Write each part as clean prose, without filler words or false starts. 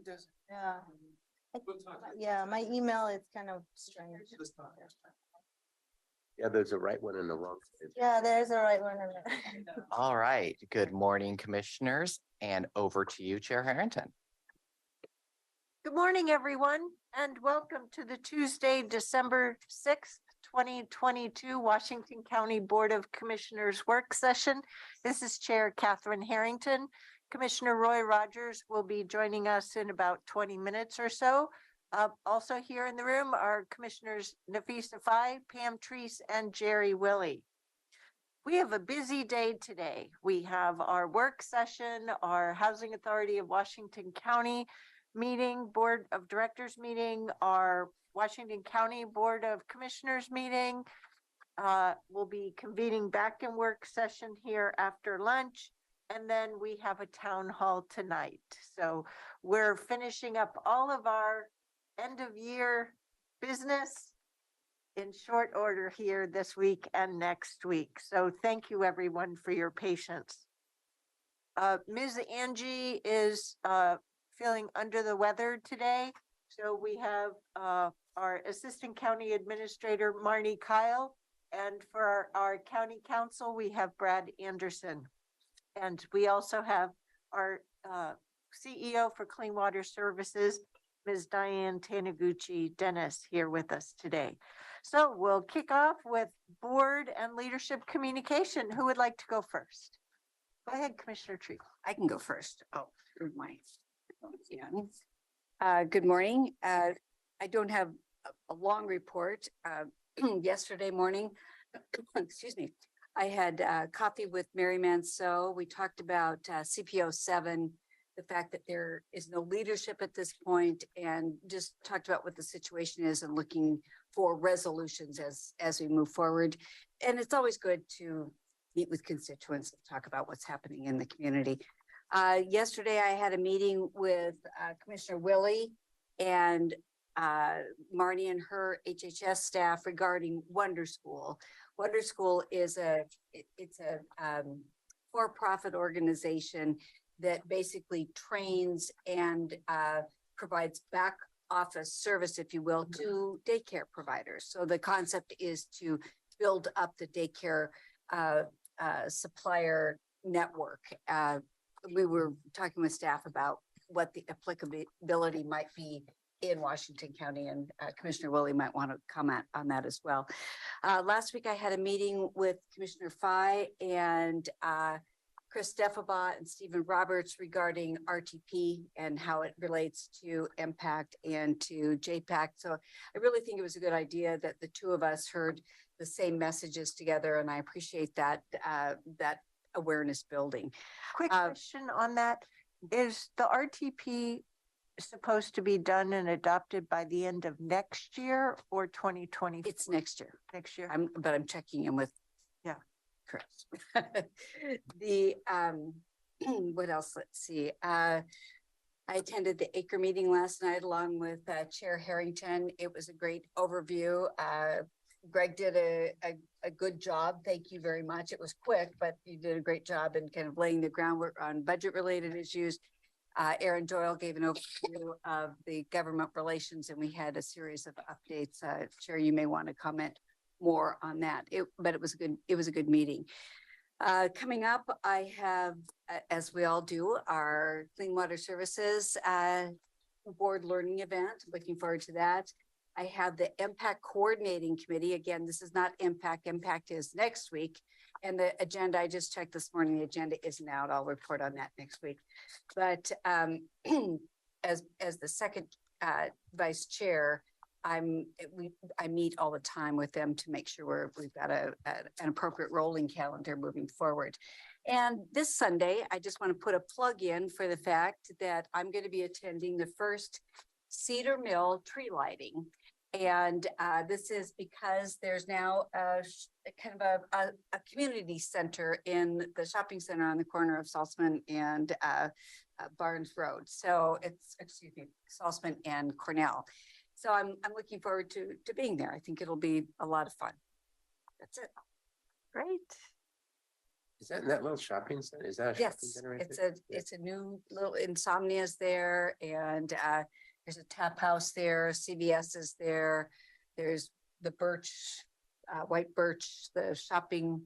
doesn't. Yeah. We'll talk. Yeah, my email is kind of strange. Let's talk. Yeah, there's a right one and a wrong one. Yeah, there's a right one in there. All right. Good morning, commissioners, and over to you, Chair Harrington. Good morning, everyone, and welcome to the Tuesday, December 6th, 2022 Washington County Board of Commissioners work session. This is Chair Catherine Harrington. Commissioner Roy Rogers will be joining us in about 20 minutes or so. Also here in the room are Commissioners Nafisa Fai, Pam Treese, and Jerry Willey. We have a busy day today. We have our work session, our Housing Authority of Washington County meeting, Board of Directors meeting, our Washington County Board of Commissioners meeting. We'll be convening back in work session here after lunch. And then we have a town hall tonight. So we're finishing up all of our end of year business in short order here this week and next week. So thank you everyone for your patience. Ms. Angie is feeling under the weather today. So we have our Assistant County Administrator, Marnie Kyle. And for our County Council, we have Brad Anderson. And we also have our CEO for Clean Water Services, Ms. Diane Taniguchi Dennis, here with us today. So we'll kick off with board and leadership communication. Who would like to go first? Go ahead, Commissioner Tree. I can go first. Oh, my. Yeah. Good morning. I don't have a long report. Yesterday morning, excuse me, I had coffee with Mary Manceau. We talked about CPO 7, the fact that there is no leadership at this point, and just talked about what the situation is and looking for resolutions as we move forward. And it's always good to meet with constituents and talk about what's happening in the community. Yesterday, I had a meeting with Commissioner Willey and Marnie and her HHS staff regarding Wonder School. Wonder School is a for-profit organization that basically trains and provides back office service, if you will, to daycare providers. So the concept is to build up the daycare supplier network. We were talking with staff about what the applicability might be in Washington County, and Commissioner Willey might want to comment on that as well. Last week, I had a meeting with Commissioner Fai and Chris Deffabaugh and Stephen Roberts regarding RTP and how it relates to Impact and to JPAC. So I really think it was a good idea that the two of us heard the same messages together, and I appreciate that that awareness building. Quick question on that. Is the RTP supposed to be done and adopted by the end of next year or 2020? It's next year. Next year. But I'm checking in with Chris. The what else? Let's see. I attended the Acre meeting last night along with Chair Harrington. It was a great overview. Greg did a good job. Thank you very much. It was quick, but you did a great job in kind of laying the groundwork on budget related issues. Aaron Doyle gave an overview of the government relations, and we had a series of updates. Chair, you may want to comment more on that. But it was a good meeting. Coming up, I have, as we all do, our Clean Water Services board learning event. Looking forward to that. I have the Impact Coordinating Committee. Again, this is not Impact. Impact is next week. And the agenda, I just checked this morning, the agenda isn't out. I'll report on that next week. But as the second vice chair, I meet all the time with them to make sure we've got an appropriate rolling calendar moving forward. And this Sunday, I just want to put a plug in for the fact that I'm going to be attending the first Cedar Mill tree lighting. And this is because there's now a kind of a community center in the shopping center on the corner of Salzman and Barnes Road. So it's, excuse me, Salzman and Cornell. So I'm looking forward to being there. I think it'll be a lot of fun. That's it. Great. Is that in that little shopping center? Is that a shopping Yes, center right it's there? a, it's a new little Insomnia's there and there's a tap house there, CVS is there. There's the Birch, White Birch, the shopping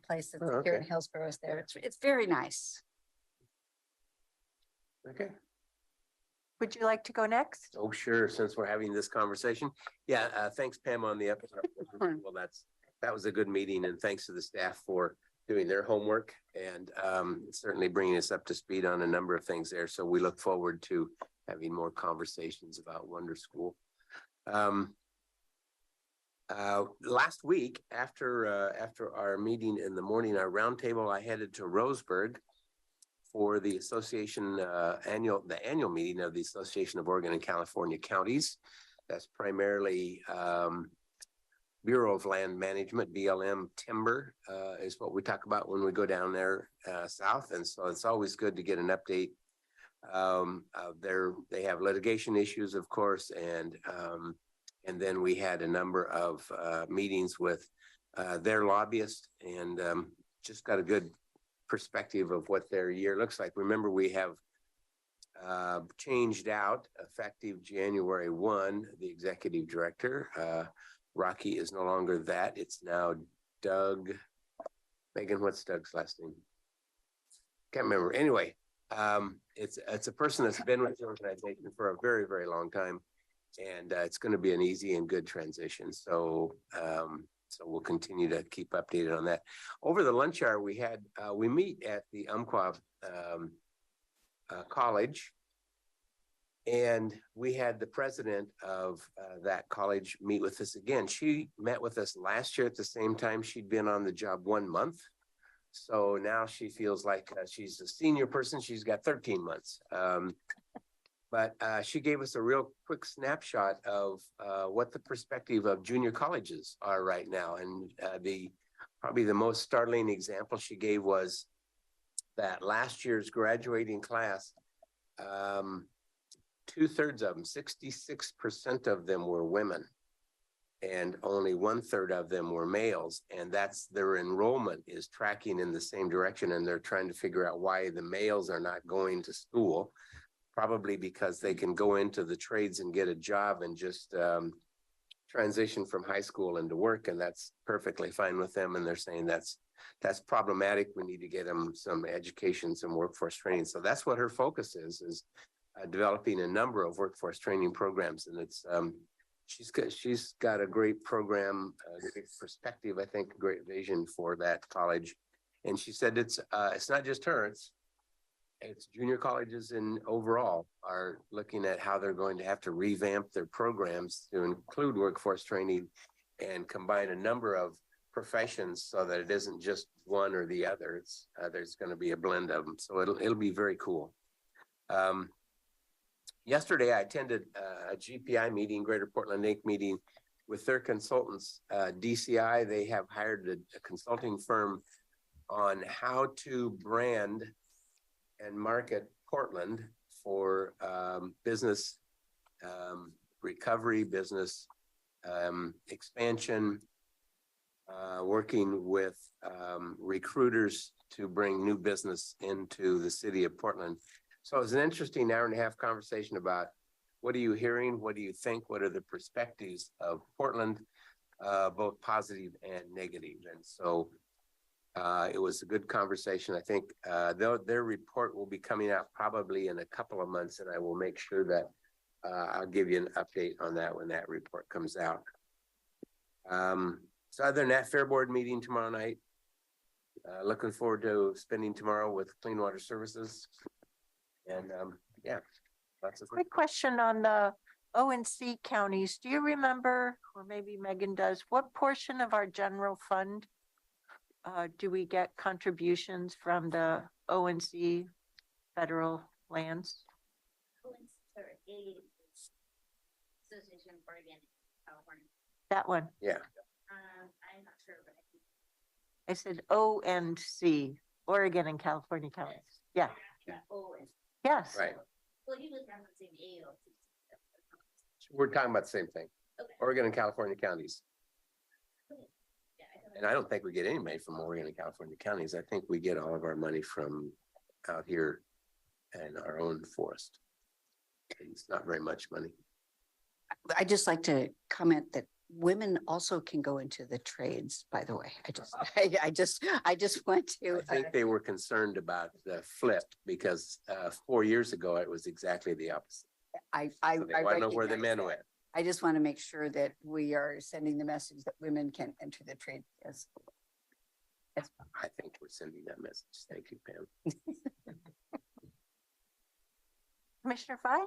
place that's Oh, here in okay. Hillsborough is there. It's very nice. Okay. Would you like to go next? Oh, sure. Since we're having this conversation. Yeah, thanks Pam on the episode. Well, that was a good meeting and thanks to the staff for doing their homework and certainly bringing us up to speed on a number of things there. So we look forward to having more conversations about Wonder School. Last week after our meeting in the morning, our roundtable, I headed to Roseburg for the association annual meeting of the Association of Oregon and California Counties. That's primarily Bureau of Land Management, BLM timber is what we talk about when we go down there south. And so it's always good to get an update. They have litigation issues, of course, and then we had a number of meetings with their lobbyists and just got a good perspective of what their year looks like. Remember, we have changed out effective January 1, the executive director. Rocky is no longer that. It's now Doug. Megan, what's Doug's last name? Can't remember. Anyway, it's a person that's been with the organization for a very, very long time. And it's going to be an easy and good transition. So we'll continue to keep updated on that. Over the lunch hour, we meet at the Umpqua College, and we had the president of that college meet with us again. She met with us last year at the same time. She'd been on the job 1 month. So now she feels like she's a senior person. She's got 13 months. But she gave us a real quick snapshot of what the perspective of junior colleges are right now. And probably the most startling example she gave was that last year's graduating class, 2/3 of them, 66% of them were women, and only 1/3 of them were males. And that's their enrollment is tracking in the same direction. And they're trying to figure out why the males are not going to school. Probably because they can go into the trades and get a job and just transition from high school into work. And that's perfectly fine with them. And they're saying that's problematic. We need to get them some education, some workforce training. So that's what her focus is developing a number of workforce training programs. And it's she's got a great program, a great perspective, I think, a great vision for that college. And she said it's not just her, it's junior colleges and overall are looking at how they're going to have to revamp their programs to include workforce training and combine a number of professions so that it isn't just one or the other. It's there's going to be a blend of them. So it'll be very cool. Yesterday, I attended a GPI meeting, Greater Portland Inc. meeting with their consultants. DCI, they have hired a consulting firm on how to brand and market Portland for business recovery, business expansion, working with recruiters to bring new business into the city of Portland. So it was an interesting 1.5-hour conversation about what are you hearing? What do you think? What are the perspectives of Portland, both positive and negative? And so it was a good conversation. I think their report will be coming out probably in a couple of months, and I will make sure that I'll give you an update on that when that report comes out. So other than that, Fair Board meeting tomorrow night. Looking forward to spending tomorrow with Clean Water Services. And yeah, lots of Quick question on the O&C counties. Do you remember, or maybe Megan does, what portion of our general fund do we get contributions from the O&C federal lands? Association of Oregon, California. That one. yeah. I'm not sure, but I said O&C, Oregon and California counties. Yeah. Yes. Right. Well, he was referencing AOC. We're talking about the same thing. Okay. Oregon and California counties. Yeah, I can And I don't think we get any money from Oregon and California counties. I think we get all of our money from out here and our own forest. And it's not very much money. I just like to comment that women also can go into the trades, by the way. I just want to. I think they were concerned about the flip because 4 years ago, it was exactly the opposite. I So they want to know where the recognize men that. went. I just want to make sure that we are sending the message that women can enter the trade. Yes. I think we're sending that message. Thank you, Pam. Commissioner Fye?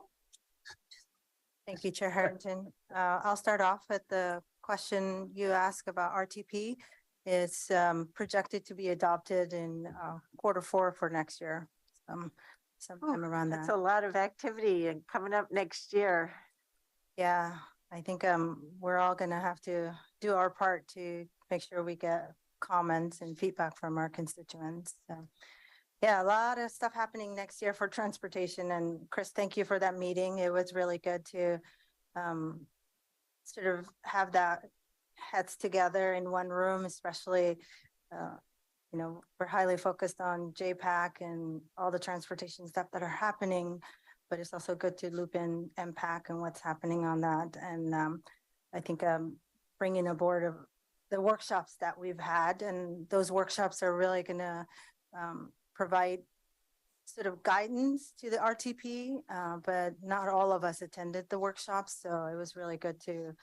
Thank you, Chair Harrington. I'll start off with the question you asked about RTP. It's projected to be adopted in Q4 for next year, sometime around That's that. a lot of activity and coming up next year. Yeah, I think we're all gonna have to do our part to make sure we get comments and feedback from our constituents. So, yeah, a lot of stuff happening next year for transportation. And Chris, thank you for that meeting. It was really good to sort of have that heads together in one room, especially, you know, we're highly focused on JPAC and all the transportation stuff that are happening, but it's also good to loop in MPAC and what's happening on that. And I think bringing aboard of the workshops that we've had, and those workshops are really gonna provide sort of guidance to the RTP, but not all of us attended the workshops. So it was really good to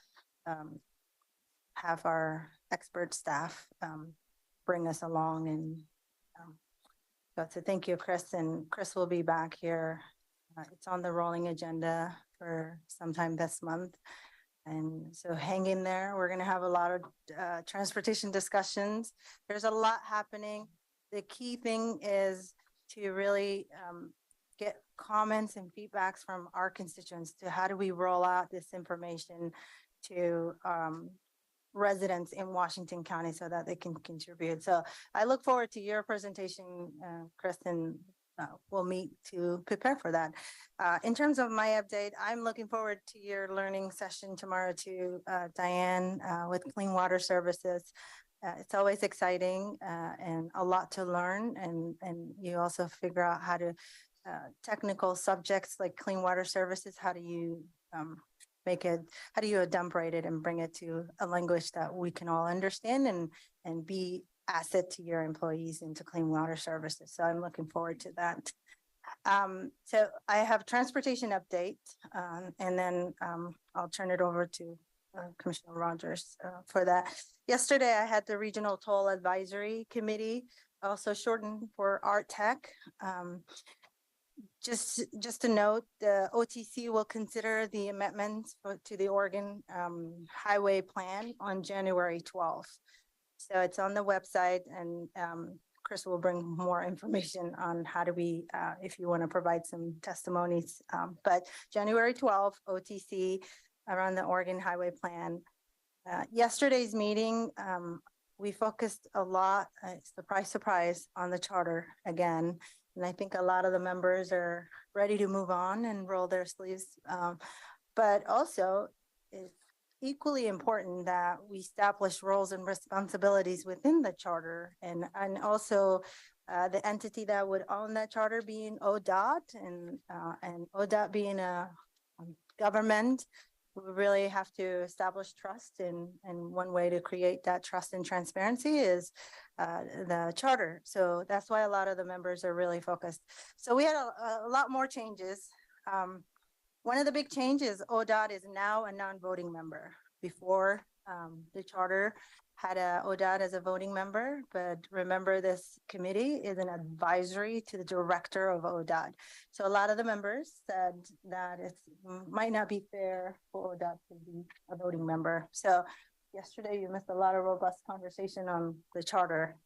have our expert staff bring us along. And so thank you, Chris. And Chris will be back here. It's on the rolling agenda for sometime this month. And so hang in there. We're going to have a lot of transportation discussions. There's a lot happening. The key thing is to really get comments and feedbacks from our constituents to how do we roll out this information to residents in Washington County so that they can contribute. So I look forward to your presentation, Chris, and we'll meet to prepare for that. In terms of my update, I'm looking forward to your learning session tomorrow to Diane with Clean Water Services. It's always exciting and a lot to learn, and you also figure out how to technical subjects like clean water services. How do you make it? How do you adumbrate it and bring it to a language that we can all understand and be asset to your employees into clean water services? So I'm looking forward to that. So I have transportation update, and then I'll turn it over to Commissioner Rogers for that. Yesterday, I had the Regional Toll Advisory Committee, also shortened for RTEC. Just to note, the OTC will consider the amendments to the Oregon Highway Plan on January 12th. So it's on the website, and Chris will bring more information on how do we, if you want to provide some testimonies. But January 12th, OTC around the Oregon Highway Plan. Yesterday's meeting, we focused a lot, surprise, surprise, on the charter again. And I think a lot of the members are ready to move on and roll their sleeves. But also, it's equally important that we establish roles and responsibilities within the charter, and also the entity that would own that charter being ODOT, and ODOT being a government. We really have to establish trust, and one way to create that trust and transparency is the charter. So that's why a lot of the members are really focused. So we had a lot more changes. One of the big changes, ODOT is now a non-voting member. Before, the charter had ODOT as a voting member, but remember, this committee is an advisory to the director of ODOT. So a lot of the members said that it might not be fair for ODOT to be a voting member. So yesterday you missed a lot of robust conversation on the charter.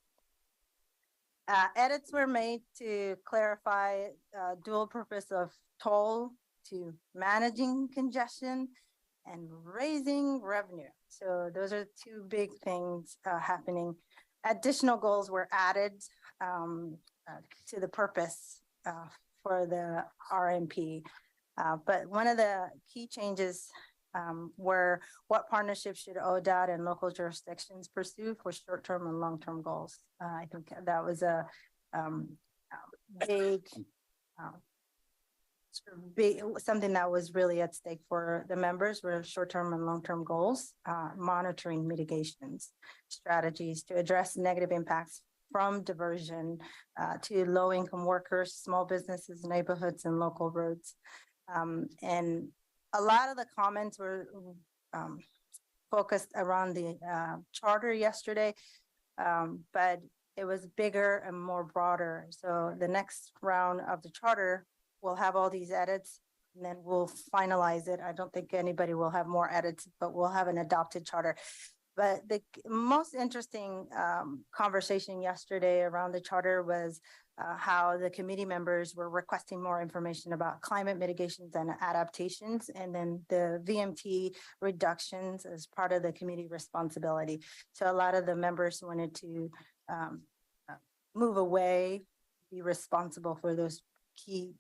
Edits were made to clarify dual purpose of toll to managing congestion and raising revenue. So those are two big things happening. Additional goals were added to the purpose for the RMP. But one of the key changes where what partnerships should ODOT and local jurisdictions pursue for short-term and long-term goals. I think that was a big, something that was really at stake for the members were short-term and long-term goals, monitoring mitigations, strategies to address negative impacts from diversion to low-income workers, small businesses, neighborhoods, and local roads. And a lot of the comments were focused around the charter yesterday, but it was bigger and more broader. So the next round of the charter will have all these edits, and then we'll finalize it. I don't think anybody will have more edits, but we'll have an adopted charter. But the most interesting conversation yesterday around the charter was how the committee members were requesting more information about climate mitigations and adaptations, and then the VMT reductions as part of the committee responsibility. So a lot of the members wanted to move away, be responsible for those key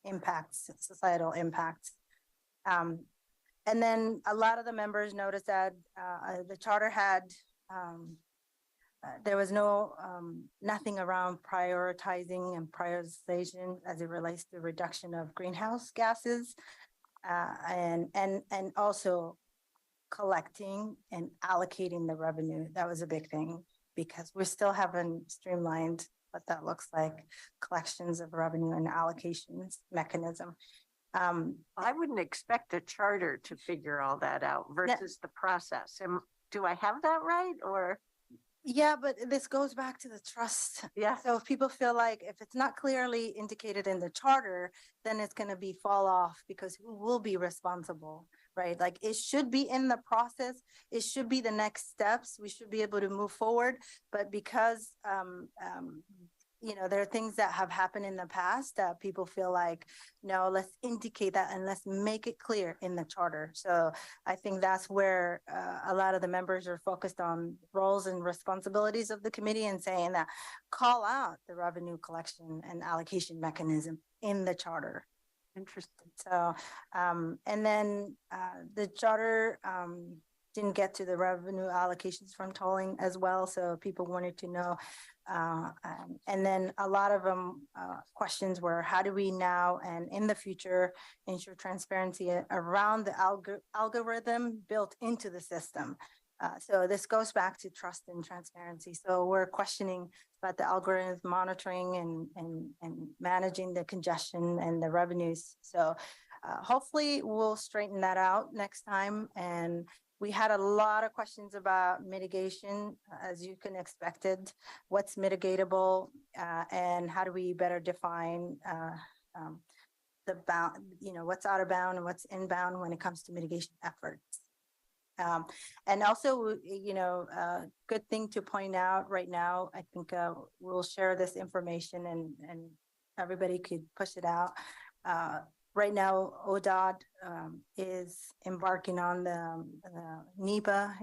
impacts, societal impacts. And then a lot of the members noticed that the charter had, there was nothing around prioritizing and prioritization as it relates to reduction of greenhouse gases, and also collecting and allocating the revenue. That was a big thing because we still haven't streamlined what that looks like, collections of revenue and allocations mechanism. I wouldn't expect a charter to figure all that out versus the process. Do I have that right, or? Yeah, but this goes back to the trust. Yeah. So if people feel like if it's not clearly indicated in the charter, then it's going to be fall off because who will be responsible, right? Like it should be in the process. It should be the next steps. We should be able to move forward. But because, you know, there are things that have happened in the past that people feel like, no, let's indicate that and let's make it clear in the charter. So I think that's where a lot of the members are focused on roles and responsibilities of the committee and saying that call out the revenue collection and allocation mechanism in the charter. Interesting. So, and then the charter didn't get to the revenue allocations from tolling as well. So people wanted to know. And then a lot of them questions were, how do we now and in the future ensure transparency around the algorithm built into the system? So this goes back to trust and transparency. So we're questioning about the algorithm monitoring and managing the congestion and the revenues. So hopefully we'll straighten that out next time. And we had a lot of questions about mitigation, as you can expected, what's mitigatable and how do we better define the bound, you know, what's out of bound and what's inbound when it comes to mitigation efforts. And also, you know, good thing to point out right now, I think we'll share this information and everybody could push it out. Right now, ODOT is embarking on the NEPA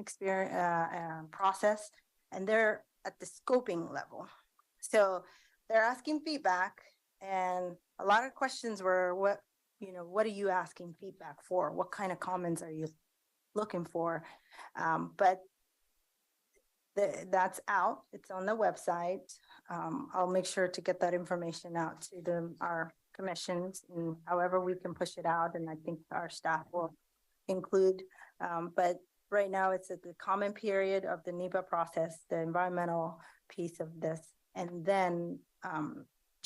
process, and they're at the scoping level. So they're asking feedback, and a lot of questions were, what are you asking feedback for? What kind of comments are you looking for? But that's out. It's on the website. I'll make sure to get that information out to our commissions and however we can push it out. And I think our staff will include, but right now it's at the comment period of the NEPA process, the environmental piece of this, and then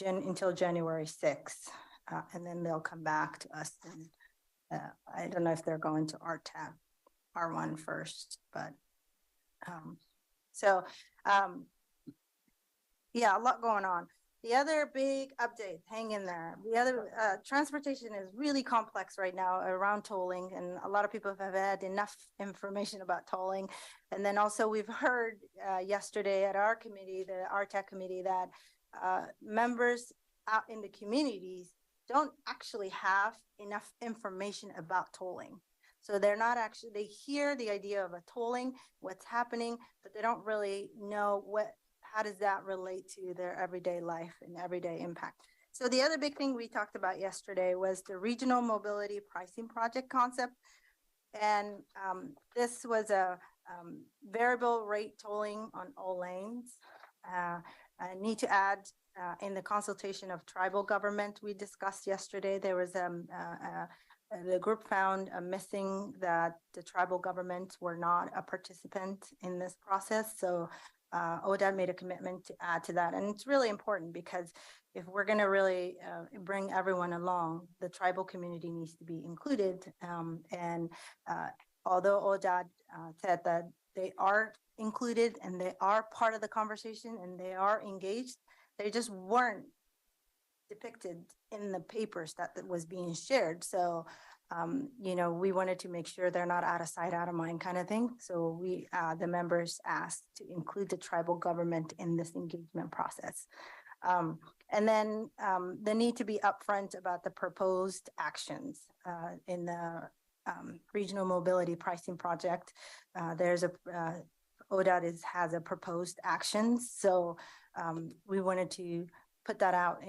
until January 6th. And then they'll come back to us. And I don't know if they're going to RTAB, R1 first, but yeah, a lot going on. The other big update, hang in there. The other transportation is really complex right now around tolling, and a lot of people have had enough information about tolling. And then also we've heard yesterday at our committee, the RTAC committee, that members out in the communities don't actually have enough information about tolling. So they're not actually, they hear the idea of a tolling, what's happening, but they don't really know how does that relate to their everyday life and everyday impact. So the other big thing we talked about yesterday was the regional mobility pricing project concept. And this was a variable rate tolling on all lanes. I need to add in the consultation of tribal government we discussed yesterday, there was the group found missing that the tribal governments were not a participant in this process. So ODOT made a commitment to add to that. And it's really important because if we're going to really bring everyone along, the tribal community needs to be included. Although ODOT said that they are included and they are part of the conversation and they are engaged, they just weren't depicted in the papers that was being shared. So, we wanted to make sure they're not out of sight, out of mind kind of thing. So we, the members asked to include the tribal government in this engagement process. And then the need to be upfront about the proposed actions in the regional mobility pricing project. There's ODOT has a proposed actions. So we wanted to put that out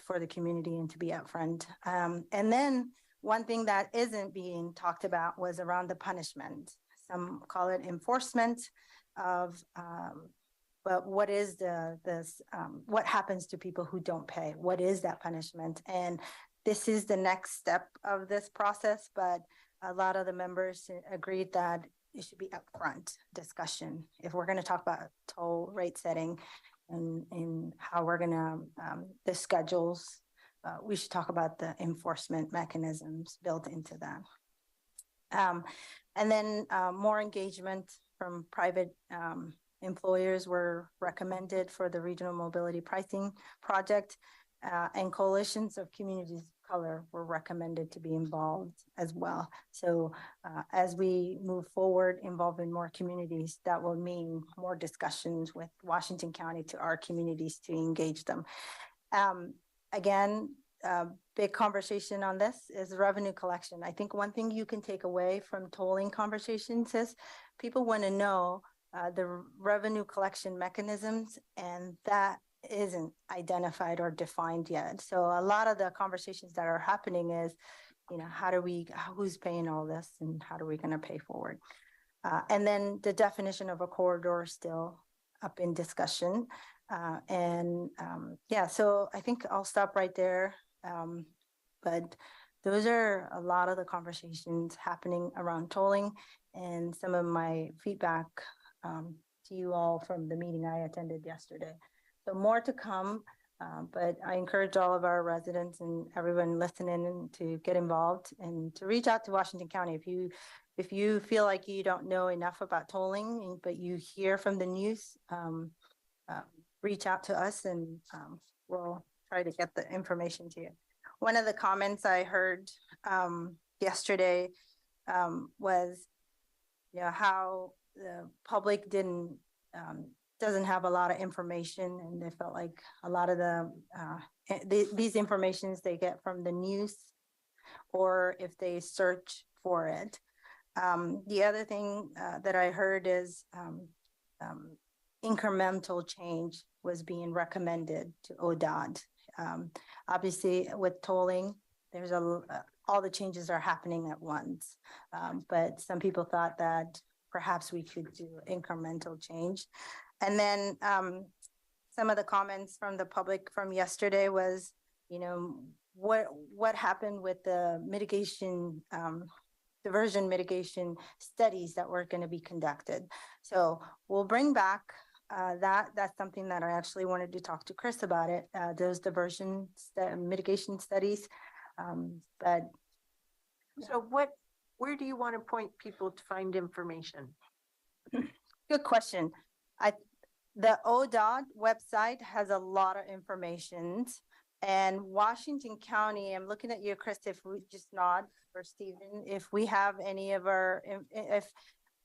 for the community and to be upfront. And then one thing that isn't being talked about was around the punishment. Some call it enforcement of, but what is what happens to people who don't pay? What is that punishment? And this is the next step of this process, but a lot of the members agreed that it should be upfront discussion. If we're going to talk about toll rate setting and how we're going to, the schedules, we should talk about the enforcement mechanisms built into that. And then more engagement from private employers were recommended for the regional mobility pricing project, and coalitions of communities of color were recommended to be involved as well. So as we move forward, involving more communities, that will mean more discussions with Washington County to our communities to engage them. Again, big conversation on this is revenue collection. I think one thing you can take away from tolling conversations is people want to know the revenue collection mechanisms, and that isn't identified or defined yet. So a lot of the conversations that are happening is, who's paying all this and how are we going to pay forward? And then the definition of a corridor is still up in discussion. So I think I'll stop right there. But those are a lot of the conversations happening around tolling, and some of my feedback to you all from the meeting I attended yesterday. So more to come, but I encourage all of our residents and everyone listening to get involved and to reach out to Washington County. If you feel like you don't know enough about tolling, but you hear from the news, reach out to us and we'll try to get the information to you. One of the comments I heard yesterday was, how the public doesn't have a lot of information, and they felt like a lot of these informations they get from the news, or if they search for it. The other thing that I heard is incremental change was being recommended to ODOT. Obviously, with tolling, there's all the changes are happening at once, but some people thought that perhaps we could do incremental change. And then some of the comments from the public from yesterday was, what happened with the mitigation, diversion mitigation studies that were going to be conducted. So we'll bring back that's something that I actually wanted to talk to Chris about it, those diversion mitigation studies. So where do you want to point people to find information? Good question. The ODOT website has a lot of information, and Washington County, I'm looking at you, Chris, if we just nod, or Stephen, if we have any of our,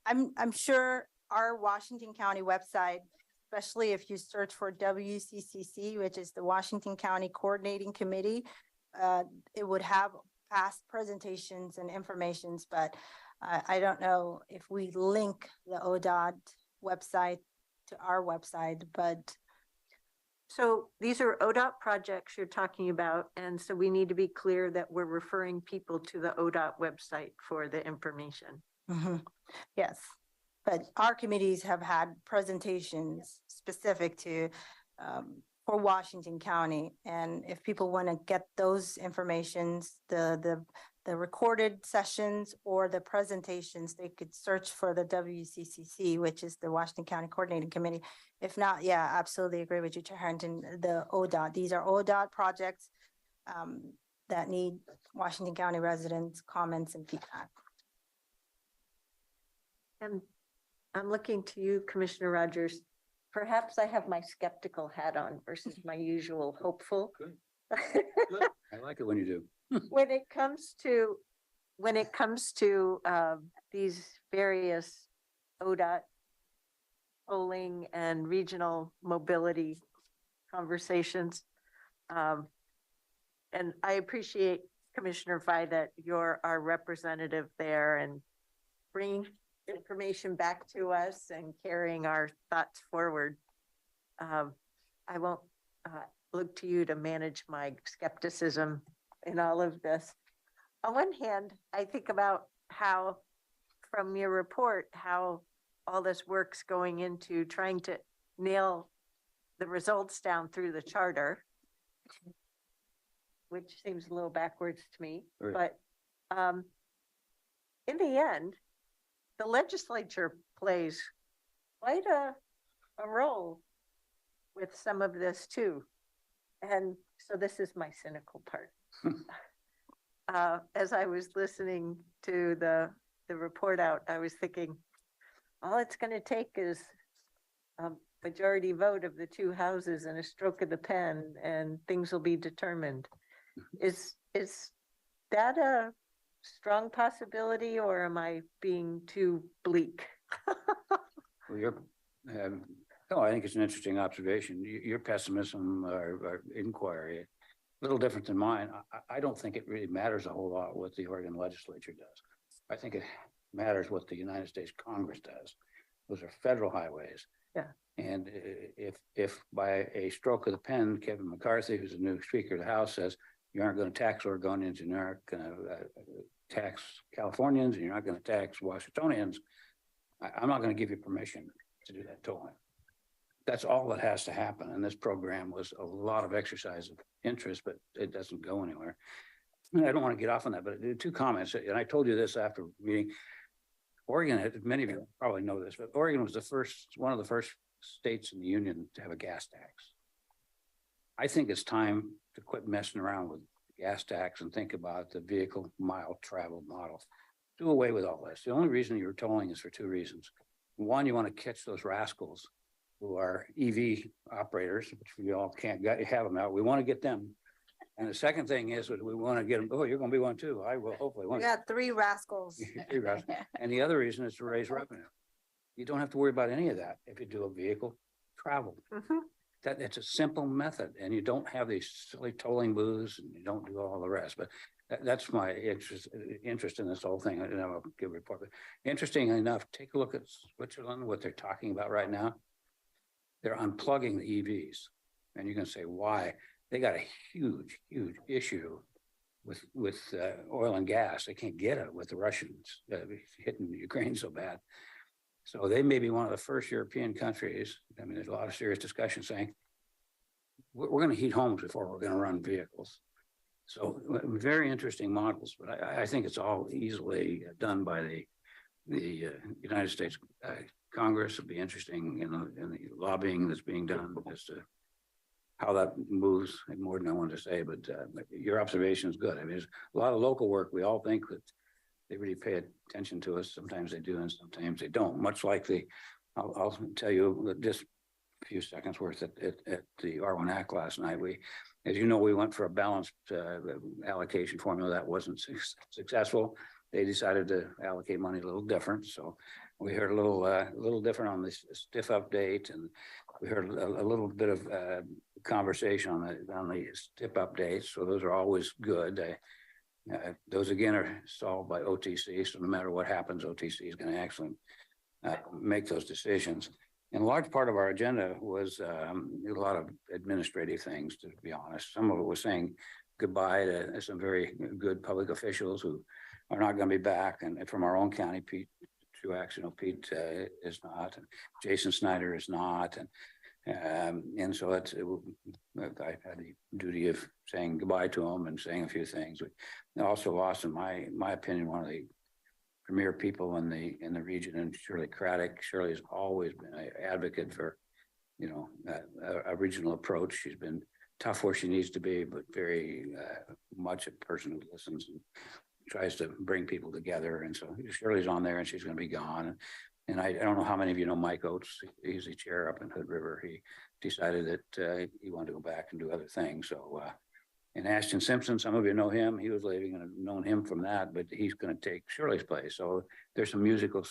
I'm sure our Washington County website, especially if you search for WCCC, which is the Washington County Coordinating Committee, it would have past presentations and informations, but I don't know if we link the ODOT website to our website, but So these are ODOT projects you're talking about, and so we need to be clear that we're referring people to the ODOT website for the information. Mhm. Yes, but our committees have had presentations specific to, for Washington County. And if people want to get those informations, the recorded sessions or the presentations, they could search for the WCCC, which is the Washington County Coordinating Committee. If not, yeah, absolutely agree with you, Chair Harrington, the ODOT, these are ODOT projects that need Washington County residents' comments and feedback. And I'm looking to you, Commissioner Rogers. Perhaps I have my skeptical hat on versus my usual hopeful. Good. I like it when you do. When it comes to these various ODOT polling and regional mobility conversations, and I appreciate, Commissioner Fye, that you're our representative there and bringing information back to us and carrying our thoughts forward. I won't look to you to manage my skepticism in all of this. On one hand, I think about how, from your report, how all this work's going into trying to nail the results down through the charter, which seems a little backwards to me. Right. But in the end, the legislature plays quite a role with some of this too. And so this is my cynical part. As I was listening to the report out, I was thinking, all it's going to take is a majority vote of the two houses and a stroke of the pen and things will be determined. Is that a strong possibility or am I being too bleak? Well, no, I think it's an interesting observation. Your pessimism or inquiry, a little different than mine. I don't think it really matters a whole lot what the Oregon legislature does. I think it matters what the United States Congress does. Those are federal highways. Yeah. And if by a stroke of the pen, Kevin McCarthy, who's the new Speaker of the House, says you aren't going to tax Oregonians and you aren't going to tax Californians and you're not going to tax Washingtonians, I'm not going to give you permission to do that tolling. That's all that has to happen. And this program was a lot of exercise of interest, but it doesn't go anywhere. And I don't want to get off on that, but two comments. And I told you this after meeting. Oregon, many of you probably know this, but Oregon was one of the first states in the union to have a gas tax. I think it's time to quit messing around with gas tax and think about the vehicle mile traveled model. Do away with all this. The only reason you're tolling is for two reasons. One, you want to catch those rascals who are EV operators, which we all can't have them out. We want to get them. And the second thing is that we want to get them. Oh, you're going to be one too. I will hopefully. We got three rascals. And the other reason is to raise revenue. You don't have to worry about any of that if you do a vehicle travel. Mm-hmm. It's a simple method, and you don't have these silly tolling booths, and you don't do all the rest. But that's my interest in this whole thing. And I'll give a report. But interestingly enough, take a look at Switzerland, what they're talking about right now. They're unplugging the EVs, and you can say why. They got a huge issue with oil and gas. They can't get it with the Russians hitting Ukraine so bad. So they may be one of the first European countries. I mean, there's a lot of serious discussion saying we're going to heat homes before we're going to run vehicles. So very interesting models, but I think it's all easily done by the United States Congress. It'll be interesting in the lobbying that's being done as to how that moves. I have more than I wanted to say, but your observation is good. I mean, there's a lot of local work. We all think that they really pay attention to us. Sometimes they do, and sometimes they don't. Much like I'll tell you just a few seconds worth at the R1 Act last night. As you know, we went for a balanced allocation formula that wasn't successful. They decided to allocate money a little different. So we heard a little different on the STIF update, and we heard a little bit of conversation on the STIP updates. So those are always good. Those again are solved by OTC. So no matter what happens, OTC is going to actually make those decisions. And a large part of our agenda was a lot of administrative things, to be honest. Some of it was saying goodbye to some very good public officials who are not going to be back. And from our own county, Pete Truax, Pete is not, and Jason Snyder is not. And so I had the duty of saying goodbye to him and saying a few things. We also lost, in my opinion, one of the premier people in the region, and Shirley Craddock. Shirley has always been an advocate for, a regional approach. She's been tough where she needs to be, but very much a person who listens and tries to bring people together. And so Shirley's on there, and she's going to be gone. And I don't know how many of you know Mike Oates. He's the chair up in Hood River. He decided that he wanted to go back and do other things. So, and Ashton Simpson, some of you know him. He was leaving, and I've known him from that, but he's going to take Shirley's place. So there's some musical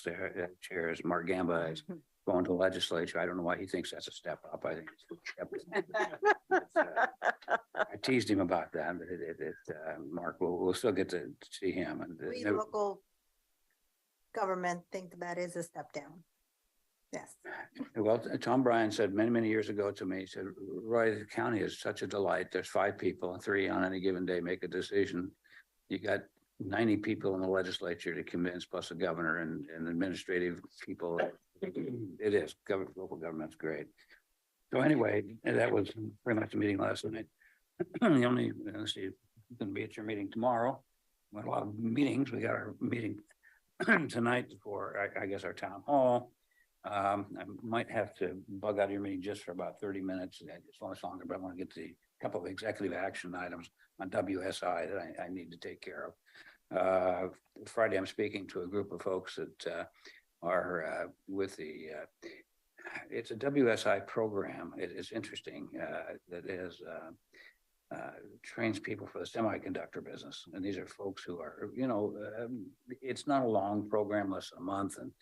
chairs. Mark Gamba is going to the legislature. I don't know why he thinks that's a step up. I think it's a step I teased him about that, but Mark, we'll still get to see him. And We local government think that is a step down. Yes. Well, Tom Bryan said many years ago to me, he said, Roy, the county is such a delight. There's 5 people, and 3 on any given day make a decision. You got 90 people in the legislature to convince, plus a governor and administrative people. It is, local government's great. So anyway, that was pretty much the meeting last night. The only, let's see, going to be at your meeting tomorrow. We had a lot of meetings. We got our meeting tonight for, I guess, our town hall. I might have to bug out of your meeting just for about 30 minutes. It's much longer, but I want to get to a couple of executive action items on WSI that I need to take care of. Friday, I'm speaking to a group of folks that are with the, it's a WSI program. It is interesting that is trains people for the semiconductor business. And these are folks who are, it's not a long program, less than a month. And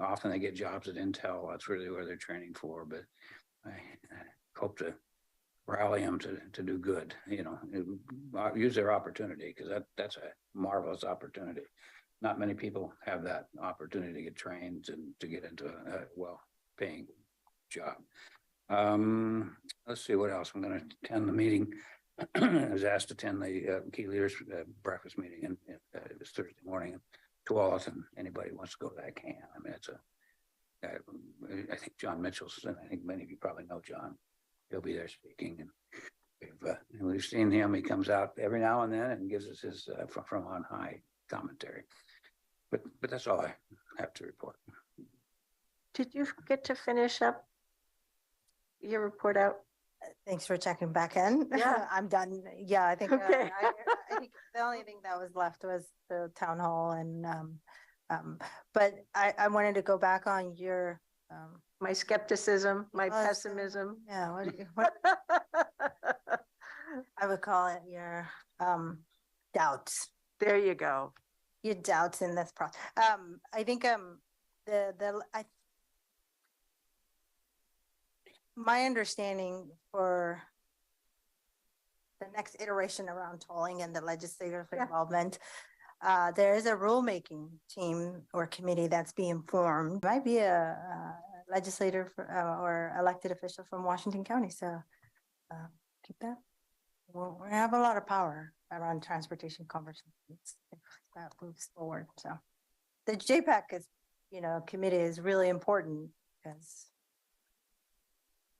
often they get jobs at Intel. That's really where they're training for. But I hope to rally them to do good, use their opportunity, because that's a marvelous opportunity. Not many people have that opportunity to get trained and to get into a well-paying job. Let's see what else. I'm going to attend the meeting. I was asked to attend the key leaders breakfast meeting, and it was Thursday morning in Tualatin. Anybody wants to go to that can. I mean, it's I think John Mitchell's, and I think many of you probably know John. He'll be there speaking, and we've seen him. He comes out every now and then and gives us his from on high commentary. But that's all I have to report. Did you get to finish up your report out? Thanks for checking back in. Yeah. I'm done. Yeah, I think, Okay. I think the only thing that was left was the town hall, and but I wanted to go back on your My skepticism, my was, pessimism. yeah, what I would call it, your doubts. There you go. Your doubts in this process. I think my understanding for the next iteration around tolling and the legislative involvement, there is a rulemaking team or committee that's being formed. Might be a legislator or elected official from Washington County. So keep that. We have a lot of power around transportation conversations if that moves forward. So the JPAC is, committee is really important, because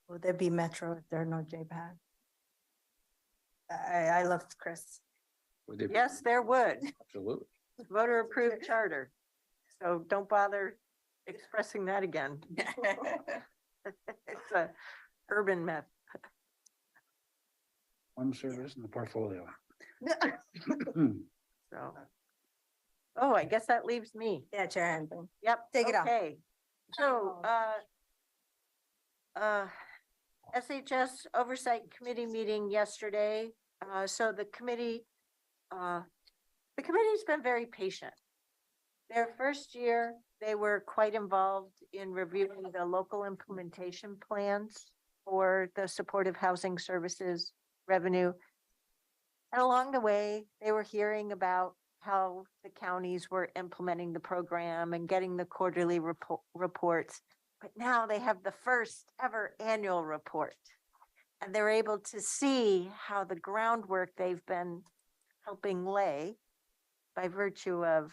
would there be Metro if there are no JPAC? I love Chris. Yes, there would. Absolutely. Voter approved charter. So don't bother expressing that again. It's a urban myth. One service in the portfolio. So, oh, I guess that leaves me. Yeah, Chair Henson. Yep. Take it on. Okay. So, SHS Oversight Committee meeting yesterday. So the committee's been very patient. Their first year, they were quite involved in reviewing the local implementation plans for the supportive housing services revenue. And along the way, they were hearing about how the counties were implementing the program and getting the quarterly reports. but now they have the first ever annual report. And they're able to see how the groundwork they've been helping lay by virtue of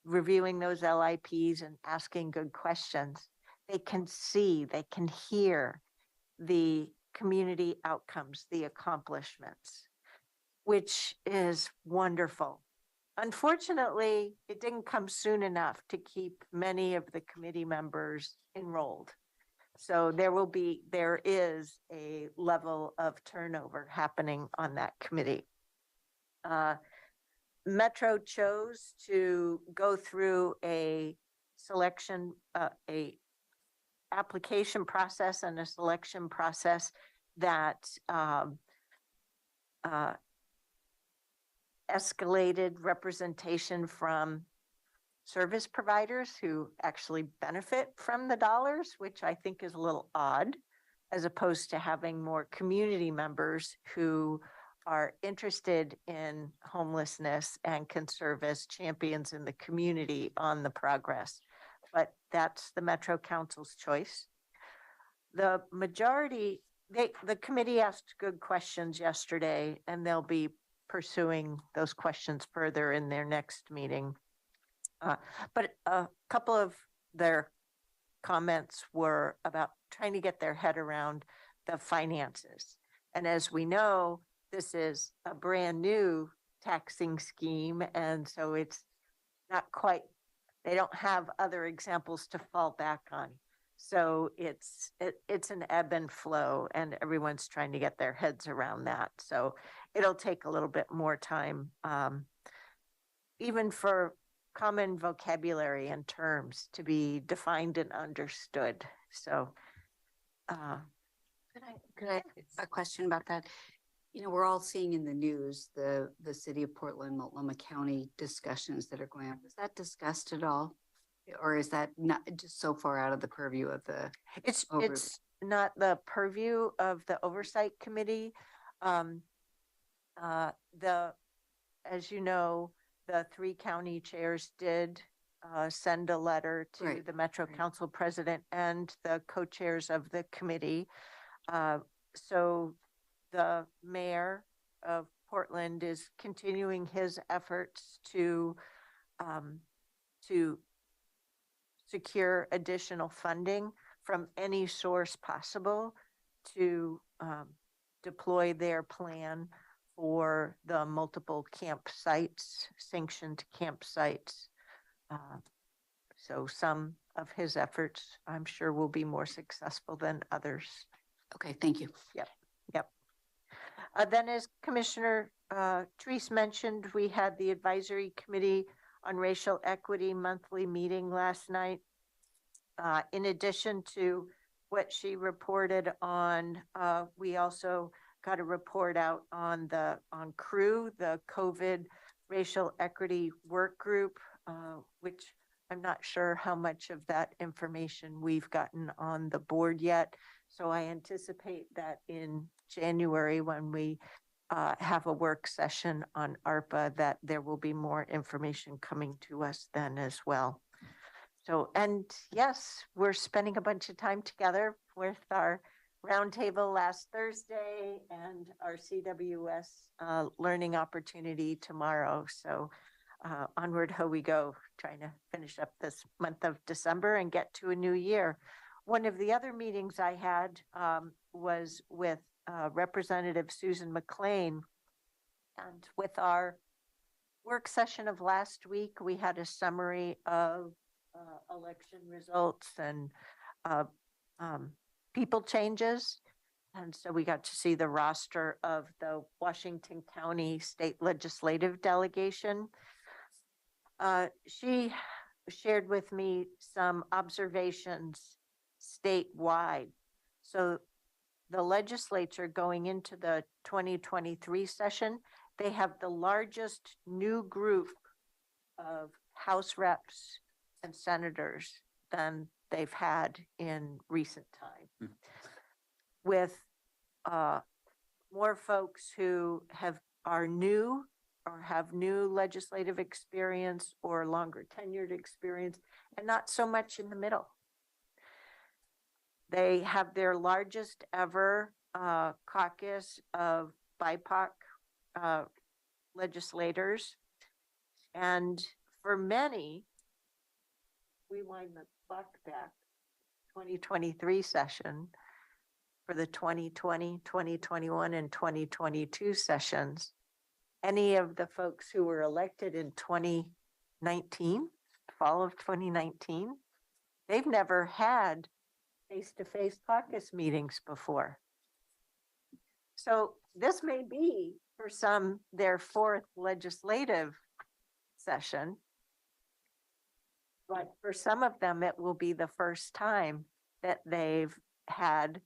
reviewing those LIPs and asking good questions. They can see, they can hear the community outcomes, the accomplishments, which is wonderful. Unfortunately, it didn't come soon enough to keep many of the committee members enrolled. So there is a level of turnover happening on that committee. Metro chose to go through a selection, a application process and a selection process that escalated representation from service providers who actually benefit from the dollars, which I think is a little odd, as opposed to having more community members who are interested in homelessness and can serve as champions in the community on the progress. But that's the Metro Council's choice. The majority, the committee asked good questions yesterday, and they'll be pursuing those questions further in their next meeting. But a couple of their comments were about trying to get their head around the finances. And as we know, this is a brand new taxing scheme. And so it's not quite, they don't have other examples to fall back on. So it's an ebb and flow, and everyone's trying to get their heads around that. So it'll take a little bit more time, even for common vocabulary and terms to be defined and understood. So, Could I a question about that? You know, we're all seeing in the news the city of Portland, Multnomah County discussions that are going on. Was that discussed at all? Or is that not just so far out of the purview of the? It's not the purview of the oversight committee. As you know, the 3 county chairs did send a letter to the Metro Council president and the co-chairs of the committee. So the mayor of Portland is continuing his efforts to secure additional funding from any source possible to deploy their plan for the multiple campsites, sanctioned campsites. So some of his efforts, I'm sure, will be more successful than others. Okay, thank you. Yep. Then as Commissioner Treese mentioned, we had the Advisory Committee on Racial Equity monthly meeting last night. In addition to what she reported on, we also got a report out on CREW, the COVID Racial Equity Work Group, which I'm not sure how much of that information we've gotten on the board yet. So I anticipate that in January, when we have a work session on ARPA, that there will be more information coming to us then as well. So, and yes, we're spending a bunch of time together with our roundtable last Thursday and our CWS learning opportunity tomorrow. So onward, ho we go, trying to finish up this month of December and get to a new year. One of the other meetings I had was with Representative Susan McLean, and with our work session of last week, we had a summary of election results and people changes. And so we got to see the roster of the Washington County State Legislative Delegation. She shared with me some observations statewide. So the legislature going into the 2023 session, they have the largest new group of House reps and senators than they've had in recent time, with more folks who are new or have new legislative experience or longer tenured experience, and not so much in the middle. They have their largest ever caucus of BIPOC legislators. And for many, we wind the clock back 2023 session for the 2020, 2021, and 2022 sessions. Any of the folks who were elected in 2019, fall of 2019, they've never had face-to-face caucus meetings before. So this may be for some their fourth legislative session. But for some of them, it will be the first time that they've had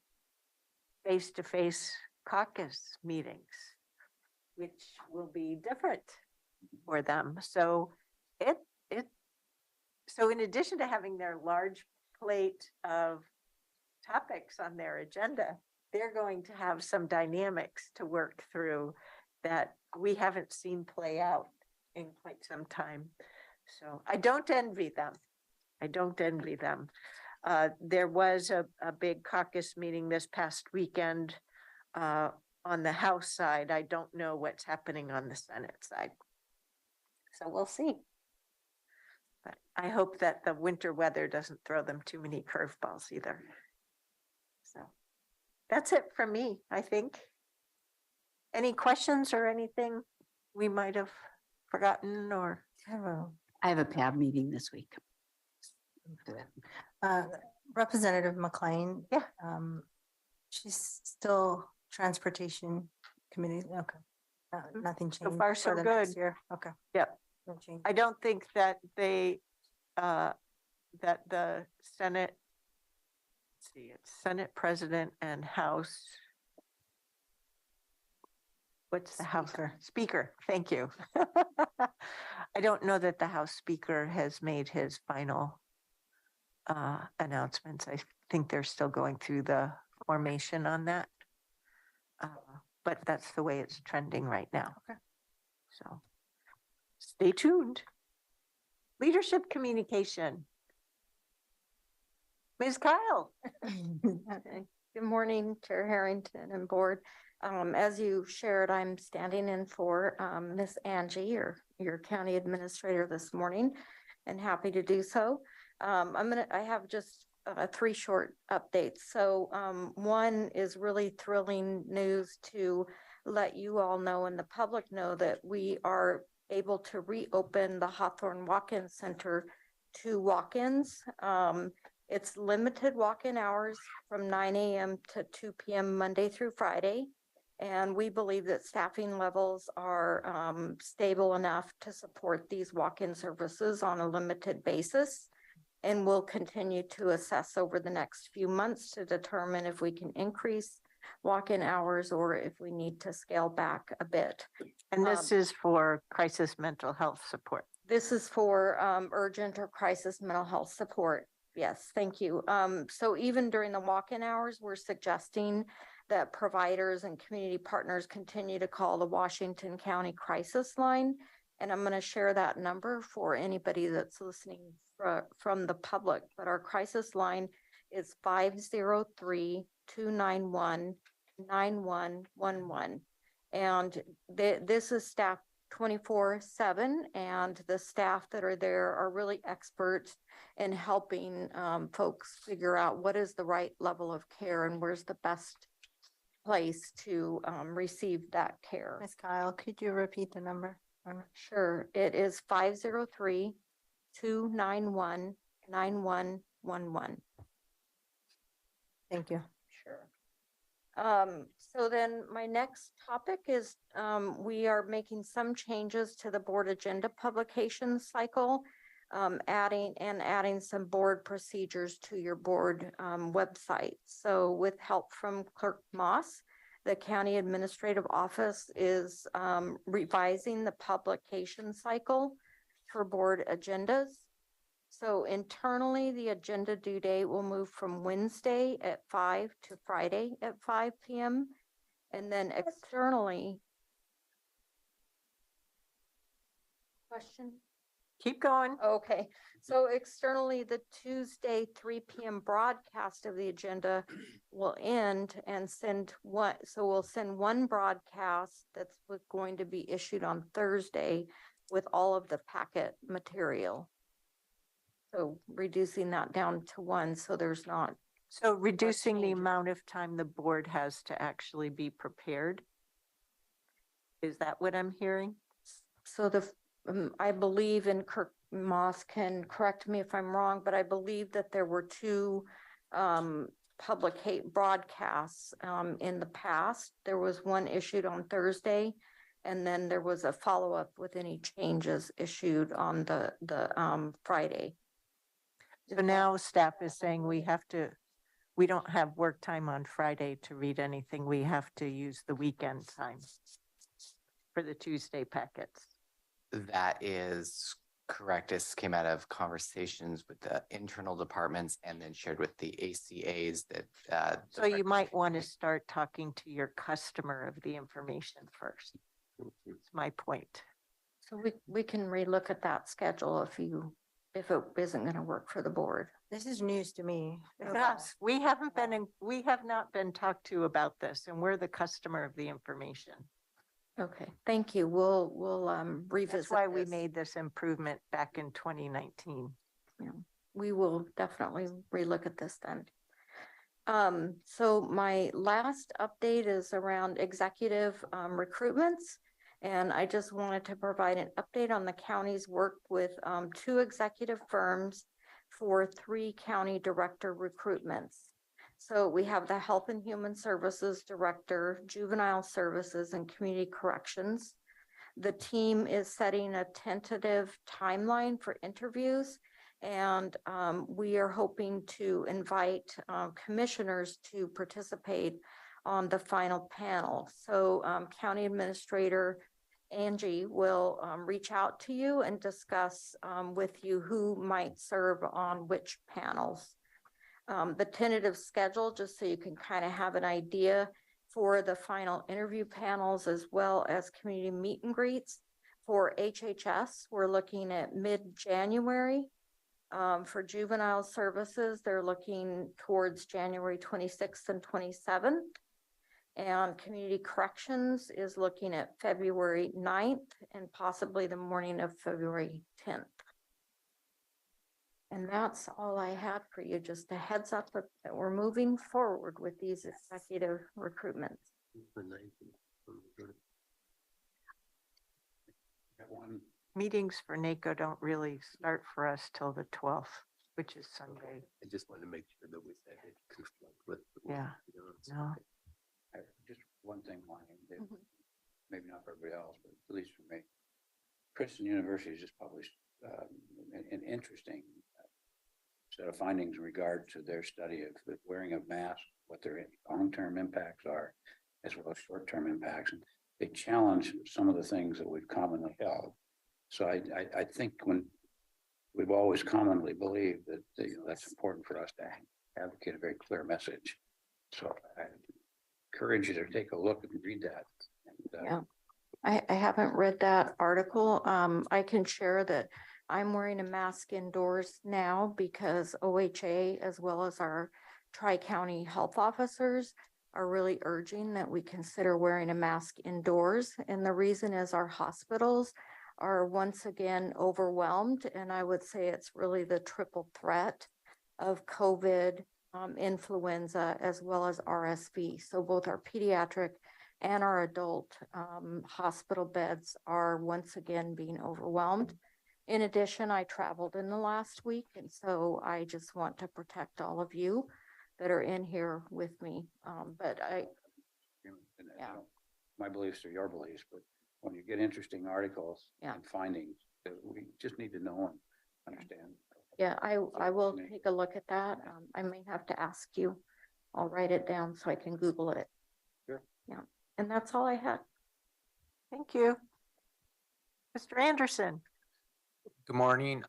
face-to-face caucus meetings, which will be different for them. So so in addition to having their large plate of topics on their agenda, they're going to have some dynamics to work through that we haven't seen play out in quite some time. So I don't envy them. I don't envy them. There was a big caucus meeting this past weekend on the House side. I don't know what's happening on the Senate side. So we'll see. But I hope that the winter weather doesn't throw them too many curveballs either. So that's it from me, I think. Any questions or anything we might have forgotten or? I have a PAB meeting this week. Representative McLean. Yeah. She's still transportation committee. Okay. Nothing changed. So far, so for the next good. year. Okay. Yep. No change. I don't think that they, that the Senate, let's see, it's Senate President and House. What's the House? Speaker, thank you. I don't know that the House Speaker has made his final announcements. I think they're still going through the formation on that. But that's the way it's trending right now. Okay. So stay tuned. Leadership communication. Ms. Kyle. Okay. Good morning, Chair Harrington and Board. As you shared, I'm standing in for Miss Angie, your county administrator this morning, and happy to do so. I have just 3 short updates. So one is really thrilling news to let you all know and the public know that we are able to reopen the Hawthorne Walk-In Center to walk-ins. It's limited walk-in hours from 9 a.m. to 2 p.m. Monday through Friday. And we believe that staffing levels are stable enough to support these walk-in services on a limited basis. And we'll continue to assess over the next few months to determine if we can increase walk-in hours or if we need to scale back a bit. And this is for crisis mental health support. This is for urgent or crisis mental health support. Yes, thank you. So even during the walk-in hours, we're suggesting that providers and community partners continue to call the Washington County Crisis Line. And I'm going to share that number for anybody that's listening from the public. But our crisis line is 503-291-9111. And this is staffed 24/7, and the staff that are there are really experts in helping folks figure out what is the right level of care and where's the best place to receive that care. Ms. Kyle, could you repeat the number? Sure. It is 503-291-9111. Thank you. Sure. So then my next topic is we are making some changes to the board agenda publication cycle, adding some board procedures to your board website. So with help from Clerk Moss, the County Administrative Office is revising the publication cycle for board agendas. So internally, the agenda due date will move from Wednesday at 5 to Friday at 5 p.m. And then externally, question? Keep going. Okay, so externally, the Tuesday, 3 p.m. broadcast of the agenda will end and send one, so we'll send one broadcast that's going to be issued on Thursday with all of the packet material. So reducing that down to one, so there's not, So reducing the changes. amount of time the board has to actually be prepared. Is that what I'm hearing? so I believe, and Kirk Moss can correct me if I'm wrong, but I believe that there were two public hate broadcasts in the past. There was one issued on Thursday, and then there was a follow-up with any changes issued on the Friday. So now staff is saying we don't have work time on Friday to read anything. We have to use the weekend time for the Tuesday packets. That is correct. This came out of conversations with the internal departments and then shared with the ACAs that. So you might want to start talking to your customer of the information first. That's my point. So we can relook at that schedule if it isn't going to work for the board. This is news to me. Yes, we have not been talked to about this, and we're the customer of the information. Okay, thank you. We'll revisit. That's why we this. made this improvement back in 2019. Yeah, we will definitely relook at this then. So my last update is around executive recruitments. And I just wanted to provide an update on the county's work with 2 executive firms for 3 county director recruitments. So we have the Health and Human Services Director, Juvenile Services and Community Corrections. The team is setting a tentative timeline for interviews, and we are hoping to invite commissioners to participate on the final panel. So County Administrator Angie will reach out to you and discuss with you who might serve on which panels. The tentative schedule, just so you can kind of have an idea for the final interview panels, as well as community meet and greets. For HHS, we're looking at mid-January. For juvenile services, they're looking towards January 26th and 27th. And community corrections is looking at February 9th and possibly the morning of February 10th. And that's all I had for you, just a heads up that we're moving forward with these executive recruitments. Meetings for NACO don't really start for us till the 12th, which is Sunday. I just wanted to make sure that we said it conflict with. Yeah. No. Just one thing, Lonnie, that Mhm. maybe not for everybody else, but at least for me. Princeton University has just published an interesting set of findings in regard to their study of the wearing of masks, what their long-term impacts are, as well as short-term impacts. And they challenge some of the things that we've commonly held. So I think when we've always commonly believed that, that's important for us to advocate a very clear message. So I encourage you to take a look and read that. And, Yeah, I haven't read that article. I can share that I'm wearing a mask indoors now because OHA, as well as our tri-county health officers, are really urging that we consider wearing a mask indoors. And the reason is our hospitals are once again overwhelmed. And I would say it's really the triple threat of COVID, influenza, as well as RSV. So both our pediatric and our adult hospital beds are once again being overwhelmed. In addition, I traveled in the last week, and so I just want to protect all of you that are in here with me. But yeah. My beliefs are your beliefs, but when you get interesting articles Yeah. and findings, we just need to know and understand. Yeah, I will take a look at that. I may have to ask you. I'll write it down so I can Google it. Sure. Yeah, and that's all I had. Thank you. Mr. Anderson. Good morning.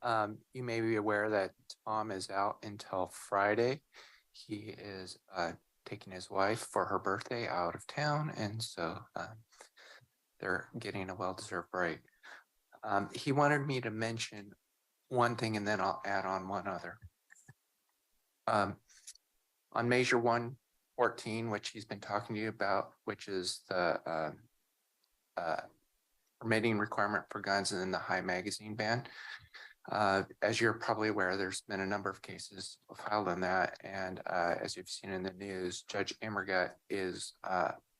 You may be aware that Tom is out until Friday. He is taking his wife for her birthday out of town, and so they're getting a well-deserved break. He wanted me to mention one thing and then I'll add on one other. On measure 114, which he's been talking to you about, which is the permitting requirement for guns and then the high magazine ban. As you're probably aware, there's been a number of cases filed on that. And as you've seen in the news, Judge Emergut is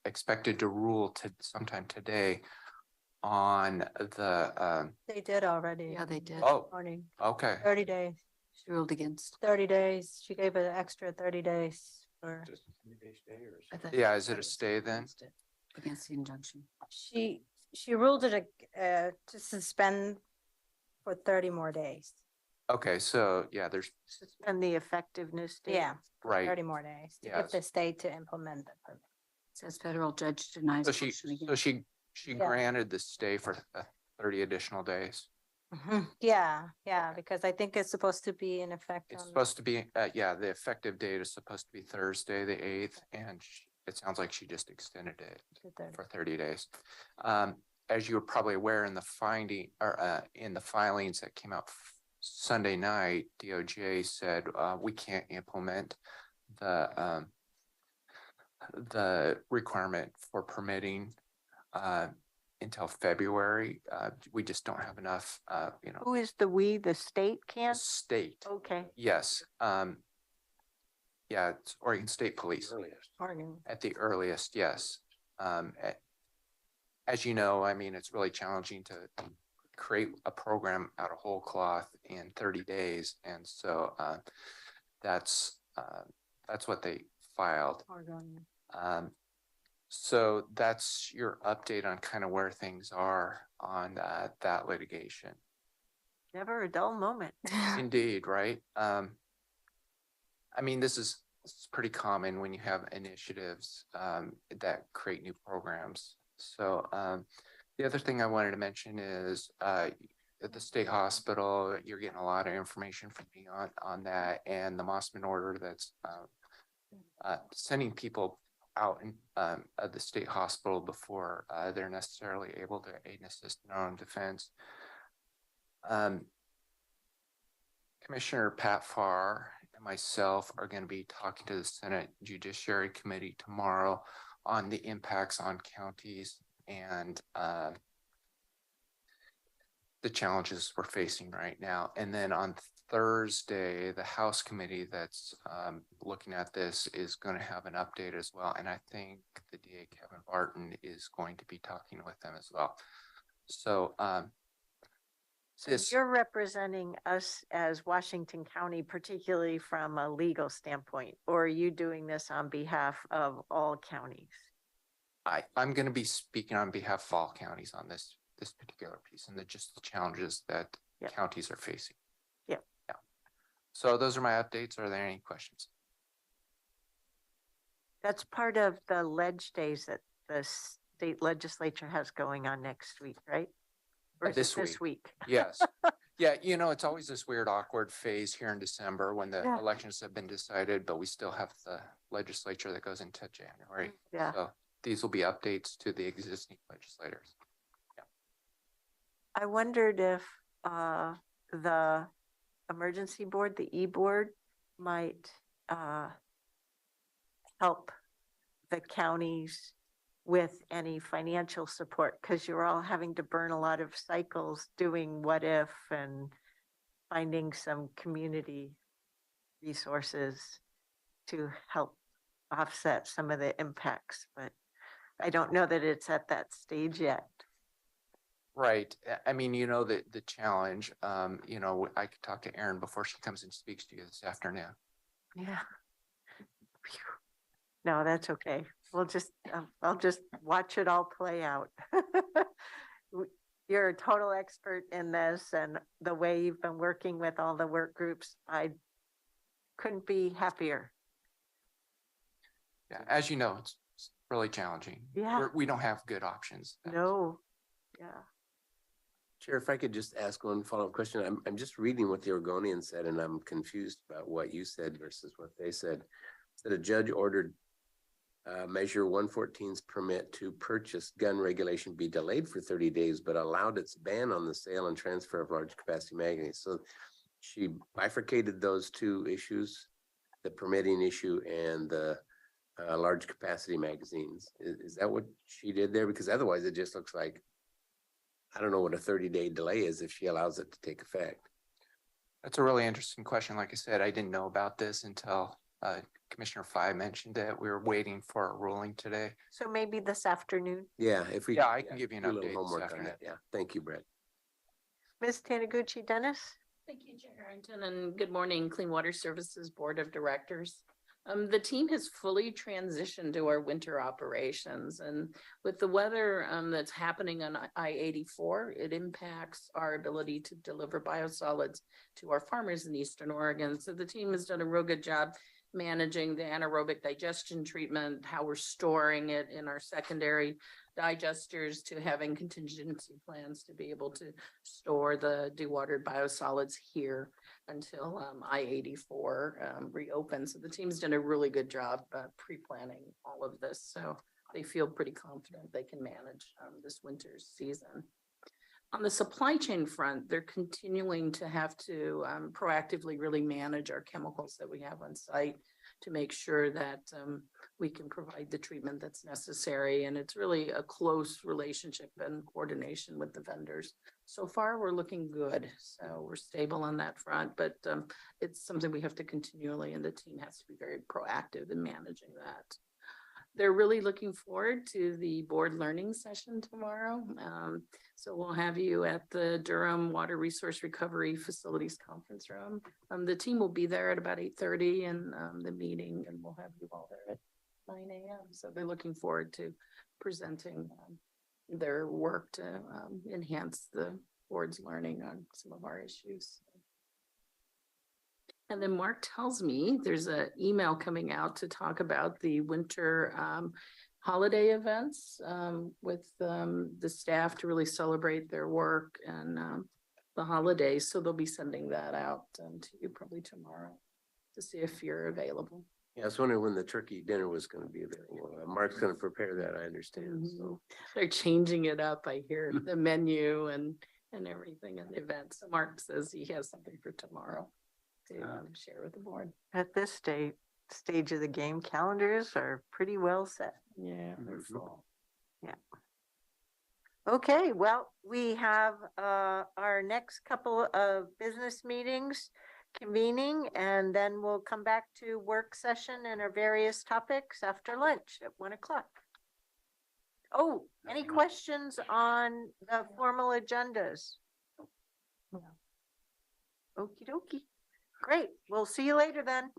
expected to rule sometime today on the, They did already. Yeah, they did. oh, Morning, okay. 30 days, She ruled against. 30 days. She gave an extra 30 days for, Just a 10-day stay or I something? thought Yeah, she is it a was stay then? against it, against the injunction. she ruled it to suspend for 30 more days. Okay, so yeah, there's, Suspend the effectiveness date. Yeah, for right. 30 more days to Yes. give the state to implement the permit. Says federal judge denies. So she, motion again. so she Yeah. granted the stay for 30 additional days. Yeah, because I think it's supposed to be in effect It's on, supposed to be, yeah, the effective date is supposed to be Thursday, the 8th, and it sounds like she just extended it the 30. for 30 days. As you're probably aware in the finding or in the filings that came out Sunday night, DOJ said we can't implement the requirement for permitting until February. We just don't have enough, Who is the we? The state the can't? state. Okay. Yes. Yeah, it's Oregon State Police Earliest. Oregon. at the earliest, yes. As you know, I mean, it's really challenging to create a program out of whole cloth in 30 days. And so that's what they filed. Oregon. So that's your update on kind of where things are on that litigation. Never a dull moment. Indeed, right? I mean, this is pretty common when you have initiatives that create new programs. So the other thing I wanted to mention is at the state hospital, you're getting a lot of information from me on that, and the Mossman order that's sending people out of the state hospital before they're necessarily able to aid and assist in their own defense. Commissioner Pat Farr and myself are going to be talking to the Senate Judiciary Committee tomorrow on the impacts on counties and the challenges we're facing right now. And then on Thursday, the House committee that's looking at this is going to have an update as well. And I think the DA Kevin Barton is going to be talking with them as well. So So you're representing us as Washington County, particularly from a legal standpoint, or are you doing this on behalf of all counties? I'm going to be speaking on behalf of all counties on this particular piece and just the challenges that Yep. counties are facing. Yep. Yeah. So those are my updates. Are there any questions? That's part of the ledge days that the state legislature has going on next week, right? Or is it this week? Yes. Yeah, it's always this weird, awkward phase here in December when the Yeah. elections have been decided, but we still have the legislature that goes into January. Yeah. So these will be updates to the existing legislators. I wondered if the emergency board, the e-board, might help the counties with any financial support, because you're all having to burn a lot of cycles doing what if and finding some community resources to help offset some of the impacts, but I don't know that it's at that stage yet. Right. I mean, the challenge, I could talk to Erin before she comes and speaks to you this afternoon. Yeah. Phew. No, that's okay. I'll just watch it all play out. You're a total expert in this, and the way you've been working with all the work groups, I couldn't be happier. Yeah, as you know, it's really challenging. Yeah. We don't have good options. No. Yeah. Chair, if I could just ask one follow-up question. I'm just reading what the Oregonian said and I'm confused about what you said versus what they said. That a judge ordered Measure 114's permit to purchase gun regulation be delayed for 30 days, but allowed its ban on the sale and transfer of large capacity magazines. So she bifurcated those two issues, the permitting issue and the large capacity magazines. Is that what she did there? Because otherwise it just looks like, I don't know what a 30-day delay is if she allows it to take effect. That's a really interesting question. Like I said, I didn't know about this until Commissioner Fye mentioned it. We were waiting for a ruling today. So maybe this afternoon. Yeah, if we. Yeah, I can give you an do a little update this homework on afternoon. that. Yeah, thank you, Brett. Ms. Taniguchi Dennis? Thank you, Chair Harrington, and good morning, Clean Water Services Board of Directors. The team has fully transitioned to our winter operations, and with the weather that's happening on I-84, it impacts our ability to deliver biosolids to our farmers in Eastern Oregon. So the team has done a real good job managing the anaerobic digestion treatment, how we're storing it in our secondary digesters, to having contingency plans to be able to store the dewatered biosolids here until I-84 reopens. So the team's done a really good job pre-planning all of this. So they feel pretty confident they can manage this winter season. On the supply chain front, they're continuing to have to proactively really manage our chemicals that we have on site to make sure that we can provide the treatment that's necessary. And it's really a close relationship and coordination with the vendors. So far, we're looking good. So we're stable on that front, but it's something we have to continually, and the team has to be very proactive in managing that. They're really looking forward to the board learning session tomorrow. So we'll have you at the Durham Water Resource Recovery Facilities Conference Room. The team will be there at about 8:30 in the meeting, and we'll have you all there at 9 a.m. So they're looking forward to presenting their work to enhance the board's learning on some of our issues. And then Mark tells me there's an email coming out to talk about the winter holiday events with the staff to really celebrate their work and the holidays. So they'll be sending that out to you probably tomorrow to see if you're available. Yeah, I was wondering when the turkey dinner was going to be available. Mark's going to prepare that, I understand. So They're changing it up. I hear the menu and everything in the event. So Mark says he has something for tomorrow to share with the board. At this stage of the game, calendars are pretty well set. Yeah, they're full. Yeah. Okay, well, we have our next couple of business meetings convening, and then we'll come back to work session and our various topics after lunch at 1 o'clock. Oh, any questions on the formal agendas? Okie dokie. Great. We'll see you later then.